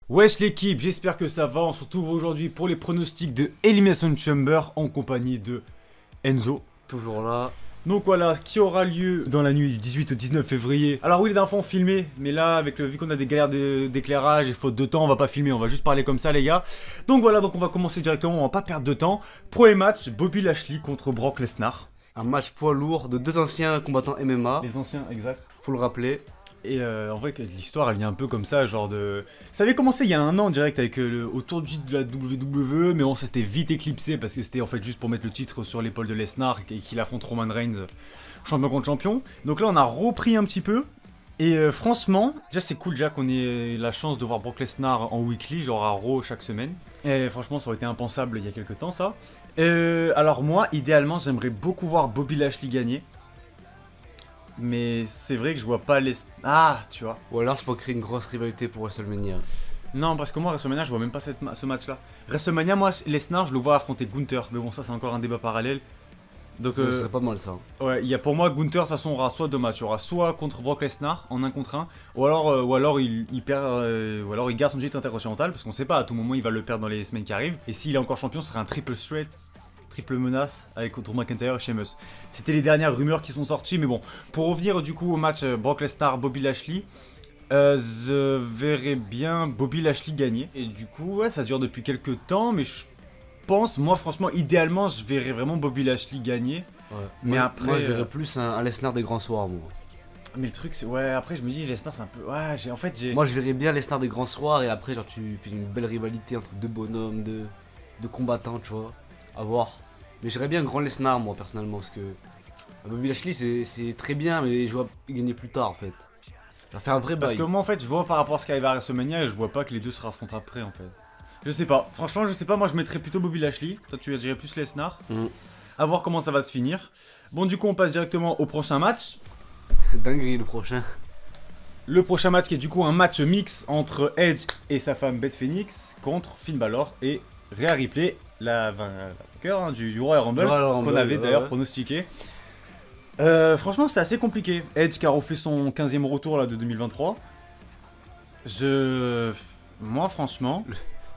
Wesh l'équipe, j'espère que ça va. On se retrouve aujourd'hui pour les pronostics de Elimination Chamber en compagnie de Enzo. Toujours là. Donc voilà, qui aura lieu dans la nuit du 18 au 19 février. Alors oui, les dernières fois on filmait, mais là, vu qu'on a des galères d'éclairage et faute de temps, on va pas filmer, on va juste parler comme ça les gars. Donc voilà, donc on va commencer directement, on va pas perdre de temps. Premier match, Bobby Lashley contre Brock Lesnar. Un match poids lourd de deux anciens combattants MMA. Les anciens, exact. Faut le rappeler. Et en vrai, l'histoire elle vient un peu comme ça, genre de. Ça avait commencé il y a un an direct avec autour du titre de la WWE, mais bon, ça s'était vite éclipsé parce que c'était en fait juste pour mettre le titre sur l'épaule de Lesnar et qu'il affronte Roman Reigns, champion contre champion. Donc là, on a repris un petit peu. Et franchement, déjà c'est cool déjà qu'on ait la chance de voir Brock Lesnar en weekly, genre à Raw chaque semaine. Et franchement, ça aurait été impensable il y a quelques temps ça. Alors moi, idéalement, j'aimerais beaucoup voir Bobby Lashley gagner. Mais c'est vrai que je vois pas les... Ah, tu vois. Ou alors c'est pour créer une grosse rivalité pour WrestleMania. Non, parce que moi, WrestleMania, je vois même pas ce match-là. WrestleMania, moi, Lesnar, je le vois affronter Gunther. Mais bon, ça, c'est encore un débat parallèle. Donc, C'est pas mal ça. ouais, il y a pour moi, Gunther, de toute façon, aura soit deux matchs. Il y aura soit contre Brock Lesnar, en 1 contre 1, ou alors il perd, ou alors il garde son titre intercontinental, parce qu'on sait pas, à tout moment, il va le perdre dans les semaines qui arrivent. Et s'il est encore champion, ce sera un triple threat. Triple menace avec Drew McIntyre et Sheamus. C'était les dernières rumeurs qui sont sorties, mais bon. Pour revenir du coup au match Brock Lesnar, Bobby Lashley, je verrais bien Bobby Lashley gagner. Et du coup, ouais, ça dure depuis quelques temps, mais je pense, moi franchement, idéalement, je verrais vraiment Bobby Lashley gagner. Ouais. Mais moi, après, moi je verrais plus un Lesnar des grands soirs, moi. Mais le truc, c'est. Ouais, après, je me dis, Lesnar, c'est un peu. Ouais, en fait, j'ai. Moi je verrais bien Lesnar des grands soirs et après, genre, tu fais une belle rivalité entre deux bonhommes, deux combattants, tu vois. À voir. Mais j'aimerais bien un grand Lesnar, moi, personnellement, parce que Bobby Lashley, c'est très bien, mais je vois gagner plus tard, en fait. J'aurais fait un vrai Parce bail. que moi, en fait, je vois par rapport à ce qui arrive à WrestleMania, et je vois pas que les deux se raffrontent après, en fait. Je sais pas. Franchement, je sais pas. Moi, je mettrais plutôt Bobby Lashley. Toi, tu dirais plus Lesnar. À voir comment ça va se finir. Bon, du coup, on passe directement au prochain match. Dinguerie, le prochain. Le prochain match qui est du coup un match mix entre Edge et sa femme Beth Phoenix contre Finn Balor et Rhea Ripley, la vainqueur hein, du Royal Rumble, qu'on avait d'ailleurs pronostiqué. Franchement, c'est assez compliqué. Edge qui a refait son 15e retour là, de 2023. Moi, franchement...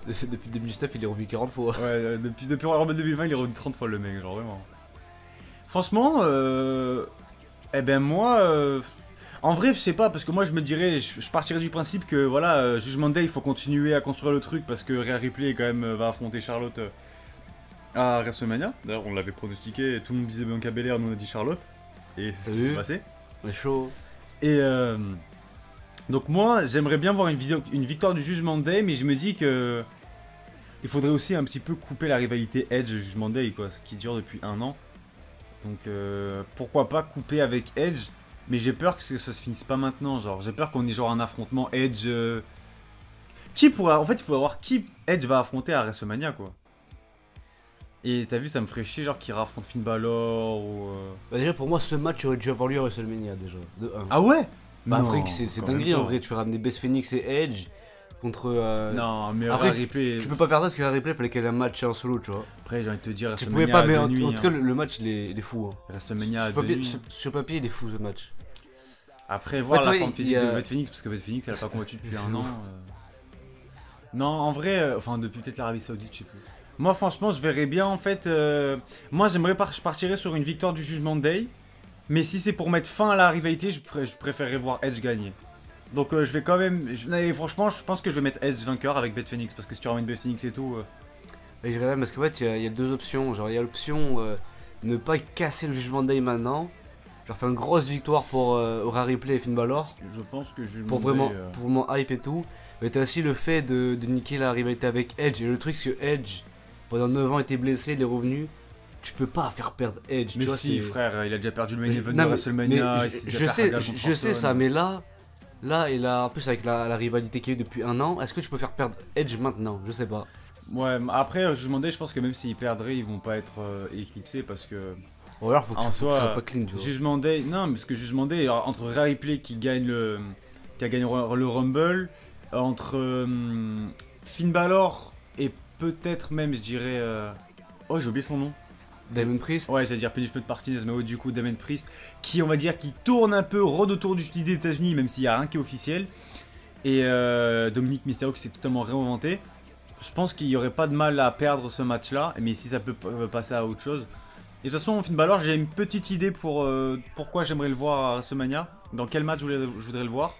Depuis 2019, il est revenu 40 fois. Ouais, depuis Royal Rumble 2020, il est revenu 30 fois le mec, genre vraiment. Franchement, eh ben moi... En vrai, je sais pas, parce que moi je me dirais, je partirais du principe que voilà, Judgment Day, il faut continuer à construire le truc parce que Rhea Ripley quand même va affronter Charlotte à WrestleMania. D'ailleurs, on l'avait pronostiqué, tout le monde disait Bianca Belair, nous on a dit Charlotte. Et c'est ce qui s'est passé. C'est chaud. Et donc moi, j'aimerais bien voir une victoire du Judgment Day, mais je me dis que il faudrait aussi un petit peu couper la rivalité Edge Judgment Day, quoi, ce qui dure depuis un an. Donc pourquoi pas couper avec Edge. Mais j'ai peur que ça se finisse pas maintenant, genre j'ai peur qu'on ait genre un affrontement Edge qui pourra... En fait il faut voir qui Edge va affronter à WrestleMania quoi. Et t'as vu ça me ferait chier genre qu'il affronte Finn Balor ou... Bah déjà pour moi ce match aurait dû avoir lieu à WrestleMania déjà, de 1. Ah ouais. Bah non, après c'est dinguerie en vrai, tu fais ramener Beth Phoenix et Edge contre... Non mais après, Rhea Ripley... tu peux pas faire ça parce que Rhea Ripley fallait qu'elle ait un match en solo tu vois. Après j'ai envie de te dire Tu WrestleMania pouvais pas mais à en, deux nuits, en tout cas le match il est fou hein. WrestleMania à sur, deux papier, nuits. sur papier il est fou ce match. Après voir la toi, forme physique il y de a- Beth Phoenix parce que Beth Phoenix elle a pas combattu depuis un an. Non en vrai, enfin depuis peut-être l'Arabie Saoudite je sais plus. Moi franchement je verrais bien en fait, moi j'aimerais je partirais sur une victoire du Judgment Day. Mais si c'est pour mettre fin à la rivalité, je préférerais voir Edge gagner. Donc je vais quand même, franchement je pense que je vais mettre Edge vainqueur avec Beth Phoenix. Parce que si tu ramènes Beth Phoenix et tout... Et j'irais même parce qu'en fait il y a deux options, genre il y a l'option ne pas casser le Judgment Day maintenant. Genre faire une grosse victoire pour Rhea Ripley et Finn Balor. Je pense que je Pour vraiment hype et tout. Mais t'as aussi le fait de niquer la rivalité avec Edge. Et le truc c'est que Edge, pendant 9 ans était blessé, il est revenu. Tu peux pas faire perdre Edge. Mais tu vois, si frère, il a déjà perdu le main Mais event non, de mais- WrestleMania. mais il s'est je déjà fait sais, Hagel contre je sais Orton. ça, mais là, et là, en plus avec la rivalité qu'il y a eu depuis un an, est-ce que tu peux faire perdre Edge maintenant? Je sais pas. Ouais, après je me demandais, je pense que même s'ils perdraient, ils vont pas être éclipsés parce que... Ou alors faut que En faut que tu soi, sois pas clean, tu vois. Judgment Day, non, parce que Judgment Day, entre Rhea Ripley qui a gagné le Rumble, entre Finn Balor et peut-être même, je dirais... Oh, j'ai oublié son nom. Damon Priest. Ouais, j'allais dire Punishment Martinez, mais ouais, du coup, Damon Priest, qui, on va dire, qui tourne un peu, rôde autour des États-Unis, même s'il n'y a rien qui est officiel. et Dominique Mysterio qui s'est totalement réinventé. Je pense qu'il n'y aurait pas de mal à perdre ce match-là, mais si ça peut passer à autre chose. Et de toute façon, Finn Balor, j'ai une petite idée pour pourquoi j'aimerais le voir à WrestleMania. Dans quel match je voudrais le voir.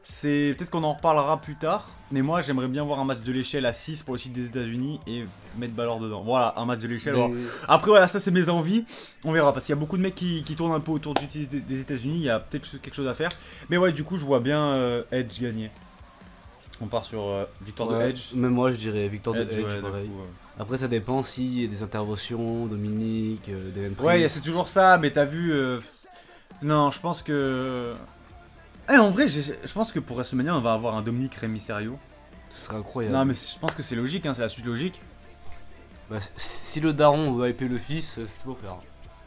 C'est peut-être qu'on en reparlera plus tard, mais moi j'aimerais bien voir un match de l'échelle à 6 pour le site des États-Unis et mettre Balor dedans. Voilà, un match de l'échelle. Après, voilà, ça c'est mes envies. On verra parce qu'il y a beaucoup de mecs qui tournent un peu autour du titre des États-Unis. Il y a peut-être quelque chose à faire. Mais ouais, du coup, je vois bien Edge gagner. On part sur victoire de Edge. Même moi, je dirais victoire de Edge. Ouais, Pareil. coup, Après, ça dépend s'il y a des interventions, Dominique, des ouais, c'est toujours ça, mais t'as vu. Non, je pense que. En vrai, je pense que pour WrestleMania, on va avoir un Dominique Rey Mysterio. Ce serait incroyable. Non, mais je pense que c'est logique, hein, c'est la suite logique. Bah, si le daron veut hyper le fils, c'est ce qu'il faut faire.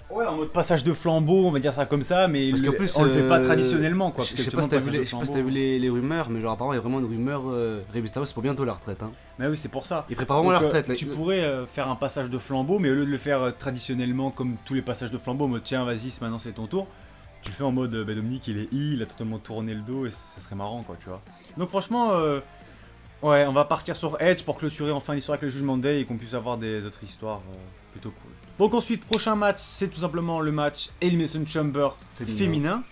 Ouais, en mode passage de flambeau, on va dire ça comme ça, mais Parce qu'en plus, on le fait pas traditionnellement, quoi. Je sais pas si t'as vu les rumeurs, mais genre apparemment il y a vraiment une rumeur. Rey Mysterio, c'est pour bientôt la retraite. Hein. Mais oui, c'est pour ça. Il prépare vraiment la retraite. Là. Tu pourrais faire un passage de flambeau, mais au lieu de le faire traditionnellement comme tous les passages de flambeau, en mode tiens, vas-y, maintenant c'est ton tour. Tu le fais en mode Dominique il est il a totalement tourné le dos et ça serait marrant quoi, tu vois. Donc franchement, ouais, on va partir sur Edge pour clôturer enfin l'histoire avec le Judgment Day et qu'on puisse avoir des autres histoires plutôt cool. Donc ensuite, prochain match, c'est tout simplement le match Elimination Chamber féminin.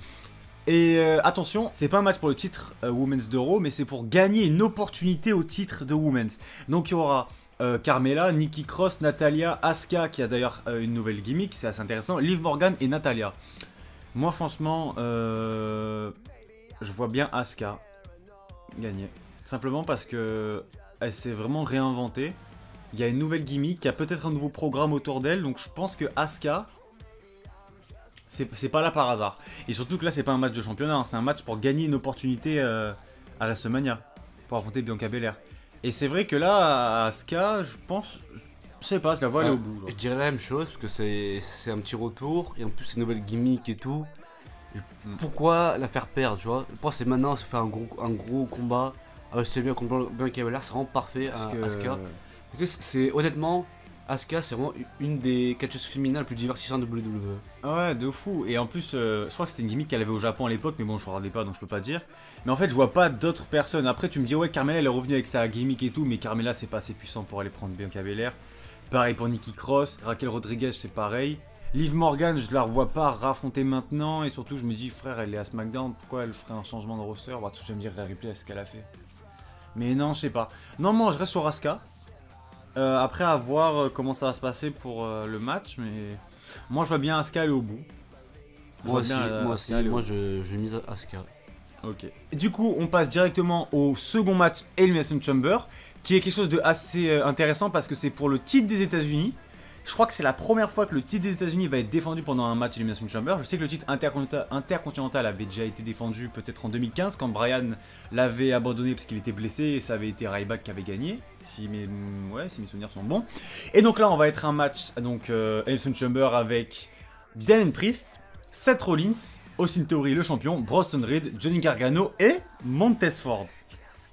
Et attention, c'est pas un match pour le titre Women's de Raw, mais c'est pour gagner une opportunité au titre de Women's. Donc il y aura Carmella, Nikki Cross, Natalya, Asuka qui a d'ailleurs une nouvelle gimmick, c'est assez intéressant, Liv Morgan et Natalya. Moi franchement, je vois bien Asuka gagner. Simplement parce que elle s'est vraiment réinventée. Il y a une nouvelle gimmick, il y a peut-être un nouveau programme autour d'elle. Donc je pense que Asuka, c'est pas là par hasard. Et surtout que là c'est pas un match de championnat, hein, c'est un match pour gagner une opportunité à WrestleMania. Pour affronter Bianca Belair. Et c'est vrai que là, Asuka, je pense... Je sais pas, je la vois aller au bout. Je dirais la même chose, parce que c'est un petit retour, et en plus c'est une nouvelle gimmick et tout. Et pourquoi la faire perdre, tu vois? Je pense que c'est maintenant, ça fait un gros combat. C'est bien contre Bianca Belair, c'est vraiment parfait à Asuka. Honnêtement, Asuka c'est vraiment une des catcheuses féminines les plus divertissantes de WWE. Ouais, de fou. Et en plus, je crois que c'était une gimmick qu'elle avait au Japon à l'époque, mais bon, je regardais pas donc je peux pas dire. Mais en fait, je vois pas d'autres personnes. Après, tu me dis, ouais, Carmella elle est revenue avec sa gimmick et tout, mais Carmella c'est pas assez puissant pour aller prendre Bianca Belair. Pareil pour Nikki Cross, Raquel Rodriguez c'est pareil. Liv Morgan, je la revois pas raffronter maintenant, et surtout je me dis, frère, elle est à SmackDown, pourquoi elle ferait un changement de roster? Bah, tu vas me dire, Rhea Ripley, ce qu'elle a fait. Mais non, je sais pas. Non, moi je reste sur Asuka. Après, à voir comment ça va se passer pour le match, mais moi je vois bien Asuka aller au bout. Moi je mise Asuka. Ok. Et du coup, on passe directement au second match Elimination Chamber, qui est quelque chose de assez intéressant parce que c'est pour le titre des États-Unis. Je crois que c'est la première fois que le titre des États-Unis va être défendu pendant un match Elimination Chamber. Je sais que le titre intercontinental avait déjà été défendu peut-être en 2015 quand Bryan l'avait abandonné parce qu'il était blessé et ça avait été Ryback qui avait gagné, si mes souvenirs sont bons. Et donc là, on va être un match donc Elimination Chamber avec Damian Priest, Seth Rollins, Austin Theory le champion, Bronson Reed, Johnny Gargano et Montez Ford.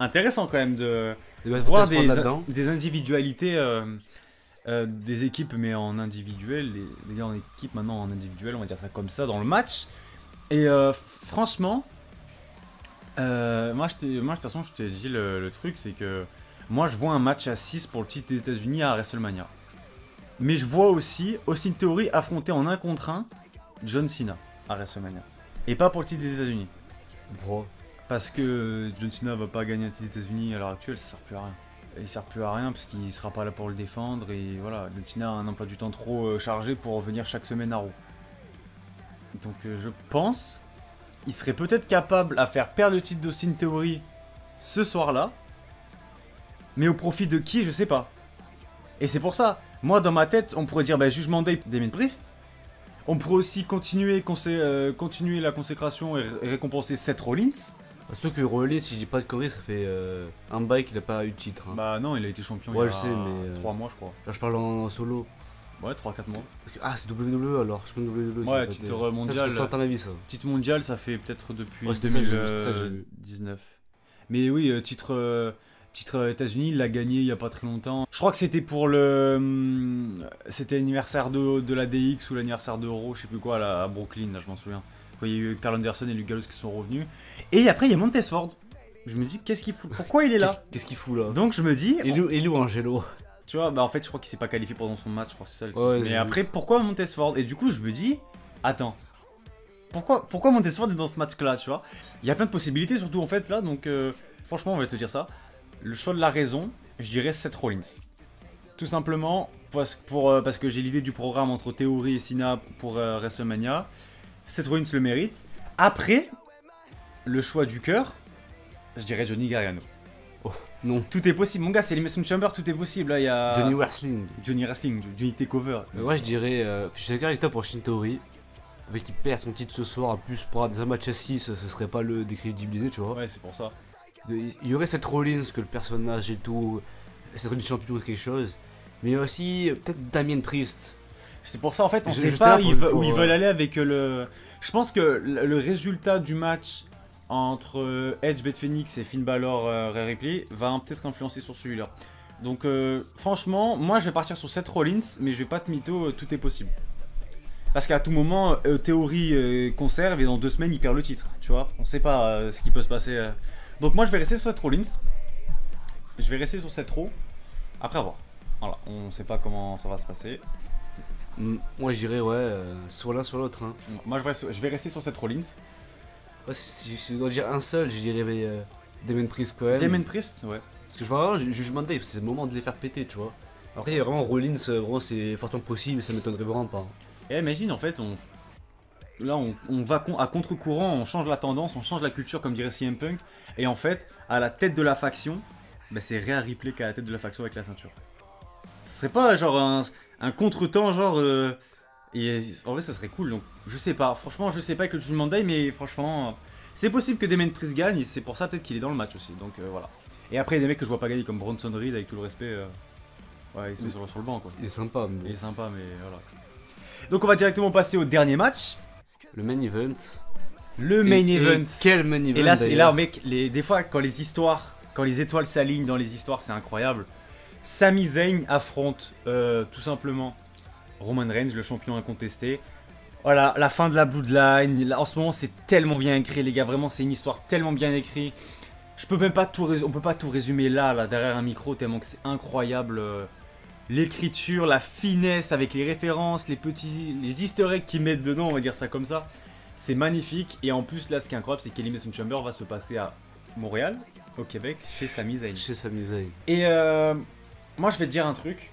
Intéressant quand même de voir des individualités des équipes mais en individuel, les gars en équipe maintenant en individuel, on va dire ça comme ça dans le match. Et franchement, moi de toute façon je t'ai dit le truc, c'est que moi je vois un match à 6 pour le titre des États-Unis à WrestleMania. Mais je vois aussi Austin Theory affronter en 1 contre 1 John Cena à WrestleMania. Et pas pour le titre des États-Unis. Bro. Parce que John Cena va pas gagner un titre des États-Unis à l'heure actuelle, ça sert plus à rien. Il sert plus à rien parce qu'il sera pas là pour le défendre et voilà, John Cena a un emploi du temps trop chargé pour revenir chaque semaine à Raw. Donc je pense il serait peut-être capable à faire perdre le titre d'Austin Theory ce soir-là, mais au profit de qui, je sais pas. Et c'est pour ça, moi dans ma tête, on pourrait dire bah, Judgment Day, Damian Priest. On pourrait aussi continuer la consécration et récompenser Seth Rollins. Surtout que Rollins, si je dis pas de conneries, ça fait un bail qu'il a pas eu de titre. Hein. Bah non, il a été champion il y a 3 mois je crois. Là je parle en solo. Ouais, 3-4 mois. C'est WWE alors, je pense WWE. Ouais, titre mondial. Ça, à vie, ça. Titre mondial, ça fait peut-être depuis 2019. Mais oui, titre États-Unis, il l'a gagné il y a pas très longtemps. Je crois que c'était pour c'était l'anniversaire de la DX ou l'anniversaire de Raw, je sais plus quoi, là, à Brooklyn, là, je m'en souviens. Quand il y a eu Karl Anderson et Luke Gallows qui sont revenus. Et après, il y a Montez Ford. Je me dis, qu'est-ce qu'il fout? Pourquoi il est là? Qu'est-ce qu'il fout là? Donc je me dis, Il ou Angelo? tu vois, bah en fait, je crois qu'il s'est pas qualifié pendant son match, je crois que c'est ça le truc. Ouais, Mais j'ai après, pourquoi Montesford? Et du coup, je me dis, attends, pourquoi Montesford est dans ce match-là, tu vois? Il y a plein de possibilités, surtout en fait là, donc franchement, on va te dire ça. Le choix de la raison, je dirais Seth Rollins. Tout simplement parce que j'ai l'idée du programme entre Theory et Cena pour WrestleMania. Seth Rollins le mérite. Après, le choix du cœur, je dirais Johnny Gargano. Non. Tout est possible, mon gars, c'est l'Elimination Chamber, tout est possible. Là, il y a Johnny Wrestling. Johnny Wrestling, Johnny Takeover. Ouais, je dirais. Je suis d'accord avec toi pour Shintori. Avec qu'il perd son titre ce soir, en plus pour un match à 6, ce serait pas le décrédibilisé, tu vois. Ouais, c'est pour ça. Il y aurait cette Rollins, que le personnage et tout, cette Rollins champion ou quelque chose. Mais il y a aussi peut-être Damien Priest. C'est pour ça, en fait, on Je- sait je pas t'aime pour- où ils veulent aller avec le. Je pense que le résultat du match entre Edge, Beth Phoenix et Finn Balor, Rhea Ripley va peut-être influencer sur celui-là. Donc, franchement, moi je vais partir sur Seth Rollins, mais je vais pas te mytho, tout est possible. Parce qu'à tout moment, Théorie conserve et dans 2 semaines il perd le titre, tu vois. On sait pas ce qui peut se passer. Donc, moi je vais rester sur Seth Rollins. Je vais rester sur Seth Row. Après, à voir. Voilà, on sait pas comment ça va se passer. Moi je dirais, ouais, soit l'un soit l'autre. Hein. Moi je vais rester sur Seth Rollins. Ouais, si je dois dire un seul, je dirais Damien Priest quand même. Damon Priest, ouais. Parce que je vois vraiment le jugement de Dave, c'est le moment de les faire péter, tu vois. Après, il y a vraiment Rollins, vraiment c'est fortement possible, ça m'étonnerait vraiment pas. Et imagine en fait, on va à contre-courant, on change la tendance, on change la culture comme dirait CM Punk. Et en fait, à la tête de la faction, bah, c'est Rhea Ripley qui est à la tête de la faction avec la ceinture. Ce serait pas genre un contre-temps genre... et en vrai ça serait cool, donc je sais pas. Franchement je sais pas avec le jugement de Day, mais franchement... c'est possible que Damon Priest gagne et c'est pour ça peut-être qu'il est dans le match aussi, donc voilà. Et après il y a des mecs que je vois pas gagner comme Bronson Reed avec tout le respect. Ouais, il se met sur le banc quoi. Il est sympa, mais Il est sympa mais voilà. Donc on va directement passer au dernier match. le main event. Le main Et event. quel main event Et là d'ailleurs. mec, des fois quand les étoiles s'alignent dans les histoires, c'est incroyable. Sami Zayn affronte tout simplement Roman Reigns, le champion incontesté. Voilà, la fin de la Bloodline. Là, en ce moment, c'est tellement bien écrit, les gars. Vraiment, c'est une histoire tellement bien écrite. On peut pas tout résumer là, derrière un micro, tellement que c'est incroyable. L'écriture, la finesse avec les références, les easter eggs qu'ils mettent dedans, on va dire ça comme ça. C'est magnifique. Et en plus, là, ce qui est incroyable, c'est qu'Elimination Chamber va se passer à Montréal, au Québec, chez Sami Zayn. Chez Sami Zayn. Et moi, je vais te dire un truc.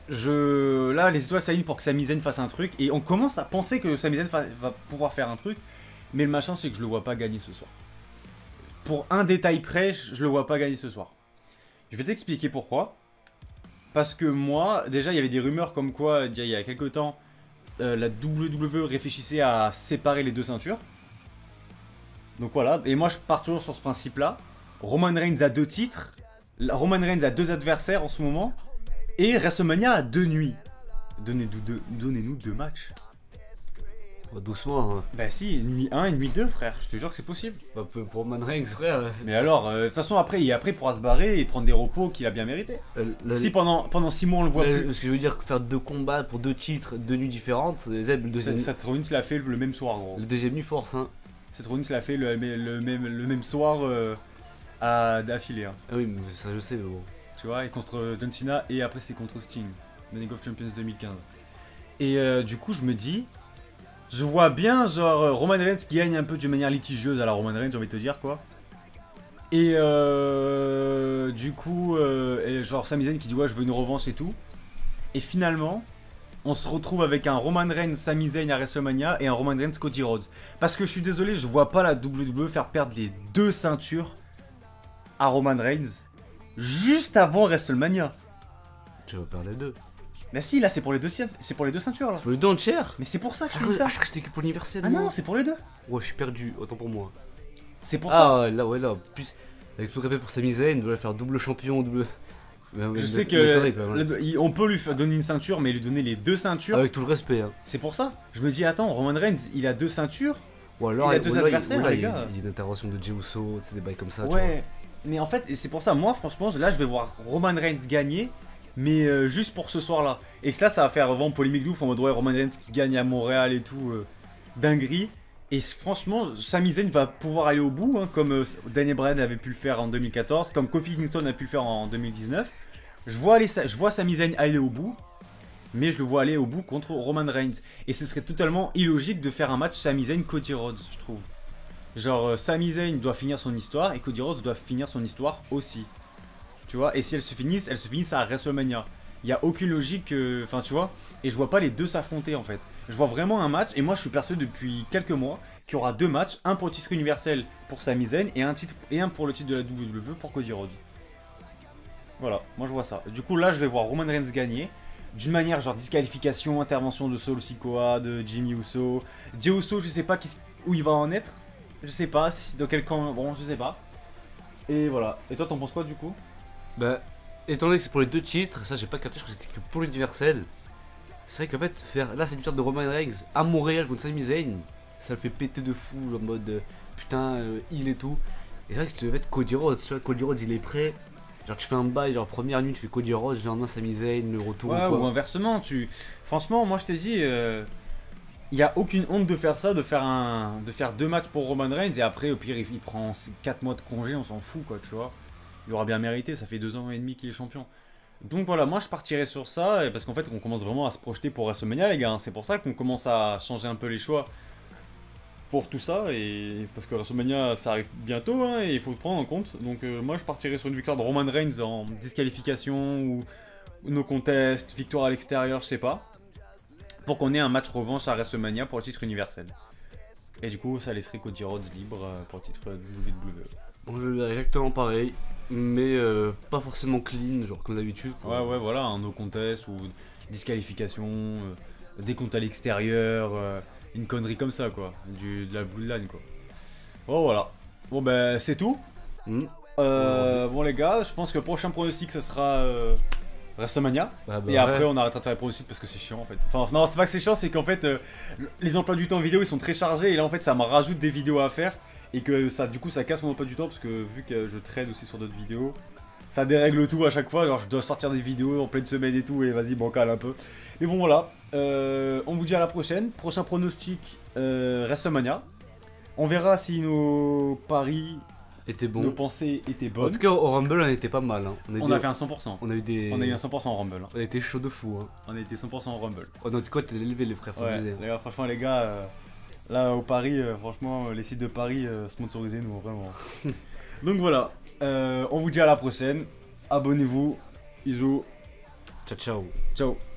Là, les étoiles s'alignent pour que Sami Zayn fasse un truc. Et on commence à penser que Sami Zayn va pouvoir faire un truc. Mais le machin, c'est que je le vois pas gagner ce soir. Pour un détail près, je le vois pas gagner ce soir. Je vais t'expliquer pourquoi. Parce que moi, déjà, il y avait des rumeurs comme quoi, il y a quelques temps, la WWE réfléchissait à séparer les 2 ceintures. Donc voilà. Et moi, je pars toujours sur ce principe-là. Roman Reigns a 2 titres. Roman Reigns a 2 adversaires en ce moment. Et WrestleMania a 2 nuits. Donnez-nous 2 matchs. Oh, doucement. Hein. Bah si, nuit 1 et nuit 2, frère. Je te jure que c'est possible. Bah, pour Roman Reigns, frère. Mais alors, de toute façon, après, il pourra se barrer et prendre des repos qu'il a bien mérité. Si pendant 6 mois on le voit plus. Ce que je veux dire, faire 2 combats pour 2 titres, 2 nuits différentes, Zeb, le deuxième. Seth Rollins l'a fait le même soir, gros. Le deuxième nuit force, hein. Seth Rollins l'a fait le même soir d'affilée. Hein. Ah oui, mais ça je sais, mais bon. Tu vois, et contre John Cena et après c'est contre Sting. Le League of Champions 2015. Et du coup, je me dis, je vois bien genre Roman Reigns qui gagne un peu d'une manière litigieuse à la Roman Reigns, j'ai envie de te dire quoi. Et du coup, genre Sami Zayn qui dit ouais, je veux une revanche et tout. Et finalement, on se retrouve avec un Roman Reigns Sami Zayn à WrestleMania et un Roman Reigns Cody Rhodes. Parce que je suis désolé, je vois pas la WWE faire perdre les 2 ceintures à Roman Reigns juste avant WrestleMania. Tu vas perdre les 2. Mais si, là c'est pour les 2 ceintures là. Pour le 2 entière. Mais c'est pour ça que je dis ça. Je crois que c'était que pour l'universel. Ah non, c'est pour les 2. Ouais, je suis perdu, autant pour moi. C'est pour ça. Ah là, ouais, là. Plus, avec tout le respect pour Sami Zayn, il doit faire double champion, double. Je sais que on peut lui donner une ceinture, mais lui donner les 2 ceintures. Avec tout le respect, hein. C'est pour ça. Je me dis, attends, Roman Reigns, il a 2 ceintures. Ou alors, il a 2 adversaires, les gars. Il y a une intervention de Jey Uso, c'est des bails comme ça. Ouais, mais en fait, c'est pour ça, moi, franchement, là, je vais voir Roman Reigns gagner, mais juste pour ce soir-là. Et que là, ça va faire vraiment polémique de ouf, en mode, ouais, Roman Reigns qui gagne à Montréal et tout, dinguerie. Et franchement, Sami Zayn va pouvoir aller au bout, hein, comme Daniel Bryan avait pu le faire en 2014, comme Kofi Kingston a pu le faire en 2019. Je vois Sami Zayn aller au bout, mais je le vois aller au bout contre Roman Reigns. Et ce serait totalement illogique de faire un match Sami Zayn-Cody Rhodes, je trouve. Genre, Sami Zayn doit finir son histoire et Cody Rhodes doit finir son histoire aussi. Tu vois, et si elles se finissent à WrestleMania. Il n'y a aucune logique, enfin tu vois, et je vois pas les deux s'affronter en fait. Je vois vraiment un match, et moi je suis persuadé depuis quelques mois qu'il y aura deux matchs, un pour le titre universel pour Sami Zayn et un pour le titre de la WWE pour Cody Rhodes. Voilà, moi je vois ça. Du coup là je vais voir Roman Reigns gagner, d'une manière genre disqualification, intervention de Solo Sikoa, de Jimmy Uso. Jey Uso je sais pas où il va en être, je sais pas, dans quel camp, bon je sais pas. Et voilà, et toi t'en penses quoi du coup? Bah, étant donné que c'est pour les deux titres, ça j'ai pas capté, je crois que c'était que pour l'universel. C'est vrai qu'en fait, faire là c'est l'histoire de Roman Reigns à Montréal contre Sami Zayn, ça le fait péter de fou, en mode putain, il et tout. Et c'est vrai que tu devais être Cody Rhodes, tu vois, Cody Rhodes il est prêt. Genre tu fais un bail, genre première nuit tu fais Cody Rhodes, le lendemain Sami Zayn, le retour Ouais, ou quoi. ou inversement, franchement, moi je te dis, il n'y a aucune honte de faire ça, de faire deux matchs pour Roman Reigns et après, au pire, il prend 4 mois de congé, on s'en fout, quoi, tu vois. Il aura bien mérité, ça fait 2 ans et demi qu'il est champion. Donc voilà, moi je partirais sur ça, parce qu'en fait, on commence vraiment à se projeter pour WrestleMania, les gars. Hein. C'est pour ça qu'on commence à changer un peu les choix pour tout ça, et parce que WrestleMania ça arrive bientôt, hein, et il faut le prendre en compte. Donc moi je partirais sur une victoire de Roman Reigns en disqualification ou no contest, victoire à l'extérieur, je sais pas, pour qu'on ait un match revanche à WrestleMania pour le titre universel. Et du coup, ça laisserait Cody Rhodes libre pour le titre WWE. Bon, je vais exactement pareil, mais pas forcément clean, genre comme d'habitude. Ouais, ouais, voilà, un no contest ou disqualification, décompte à l'extérieur, une connerie comme ça, quoi. De la bloodline, quoi. Bon, voilà. Bon, ben, c'est tout. Hmm. Bon, les gars, je pense que le prochain pronostic, ça sera WrestleMania. Ah bah Et ouais. après, on arrêtera de faire les pronostics parce que c'est chiant, en fait. Enfin, non, c'est pas que c'est chiant, c'est qu'en fait, les emplois du temps vidéo, ils sont très chargés. Et là, en fait, ça me rajoute des vidéos à faire. Et que ça, du coup, ça casse mon emploi du temps parce que vu que je trade aussi sur d'autres vidéos, ça dérègle tout à chaque fois. Alors, je dois sortir des vidéos en pleine semaine et tout. Et vas-y, bancal un peu. Mais bon, voilà. On vous dit à la prochaine. Prochain pronostic, WrestleMania. On verra si nos paris, Était nos bon. pensées étaient En bonnes. tout cas, au Rumble, on était pas mal. Hein. On a fait un 100%. On a eu des. On a eu un 100% en Rumble. Hein. On a été chaud de fou. Hein. On a été 100% en Rumble. Oh, notre cote est élevée, les frères, faut le Ouais, dire. les gars, franchement, les gars, là au Paris, franchement, les sites de Paris sponsorisés nous, vraiment. Donc voilà, on vous dit à la prochaine. Abonnez-vous. Bisous. Ciao, ciao. Ciao.